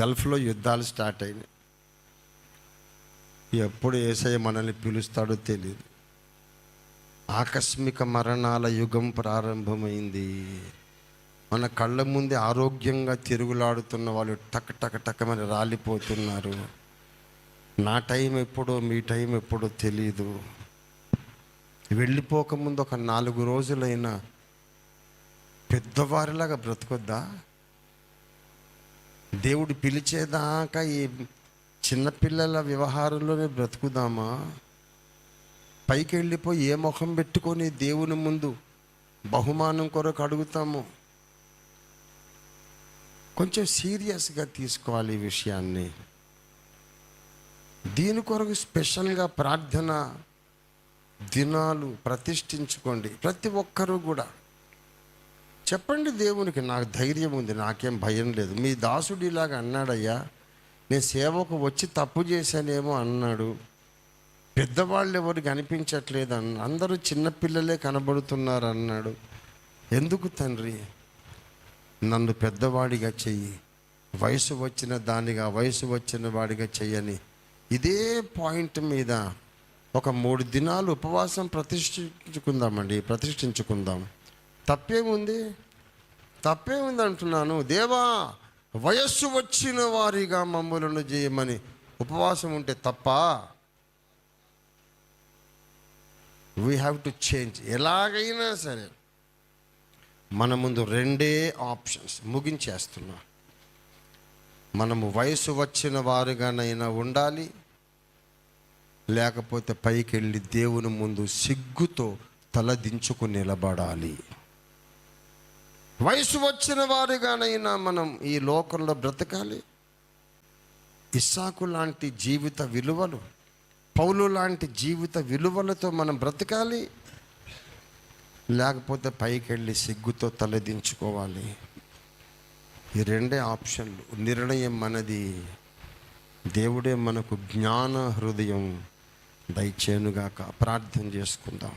గల్ఫ్లో యుద్ధాలు స్టార్ట్ అయినాయి. ఎప్పుడు యేసయ్య మనల్ని పిలుస్తాడో తెలియదు. ఆకస్మిక మరణాల యుగం ప్రారంభమైంది. మన కళ్ళ ముందే ఆరోగ్యంగా తిరుగులాడుతున్న వాళ్ళు టక్ టక్ టకమని రాలిపోతున్నారు. నా టైం ఎప్పుడో మీ టైం ఎప్పుడో తెలీదు. వెళ్ళిపోకముందు ఒక 4 రోజులైనా పెద్దవారిలాగా బ్రతకొద్దా? దేవుడు పిలిచేదాకా ఈ చిన్నపిల్లల వ్యవహారంలోనే బ్రతుకుదామా? పైకి వెళ్ళిపోయి ఏ ముఖం పెట్టుకొని దేవుని ముందు బహుమానం కొరకు అడుగుతాము? కొంచెం సీరియస్గా తీసుకోవాలి ఈ విషయాన్ని. దీని కొరకు స్పెషల్గా ప్రార్థన దినాలు ప్రతిష్ఠించుకోండి. ప్రతి ఒక్కరూ కూడా చెప్పండి దేవునికి, నాకు ధైర్యం ఉంది, నాకేం భయం లేదు. మీ దాసుడు ఇలాగ అన్నాడయ్యా, నేను సేవకు వచ్చి తప్పు చేశానేమో అన్నాడు, పెద్దవాళ్ళు ఎవరు కనిపించట్లేదు అందరూ చిన్నపిల్లలే కనబడుతున్నారు అన్నాడు. ఎందుకు తండ్రి నన్ను పెద్దవాడిగా చెయ్యి, వయసు వచ్చిన దానిగా వయసు వచ్చిన వాడిగా చెయ్యని ఇదే పాయింట్ మీద ఒక 3 దినాలు ఉపవాసం ప్రతిష్ఠించుకుందాం. తప్పేముంది అంటున్నాను. దేవా, వయస్సు వచ్చిన వారిగా మమ్ములను చేయమని ఉపవాసం ఉంటే తప్ప? We have to change. ఎలాగైనా సరే మన ముందు 2 ఆప్షన్స్. ముగించేస్తున్నా. మనము వయసు వచ్చిన వారుగానైనా ఉండాలి, లేకపోతే పైకి వెళ్ళి దేవుని ముందు సిగ్గుతో తలదించుకుని నిలబడాలి. వయసు వచ్చిన వారుగానైనా మనం ఈ లోకంలో బ్రతకాలి. ఇస్సాకు లాంటి జీవిత విలువలు, పౌలు లాంటి జీవిత విలువలతో మనం బ్రతకాలి, లేకపోతే పైకి వెళ్ళి సిగ్గుతో తలదించుకోవాలి. ఈ 2 ఆప్షన్లు. నిర్ణయం మనది. దేవుడే మనకు జ్ఞాన హృదయం దయచేయునుగాక. ప్రార్థన చేసుకుందాం.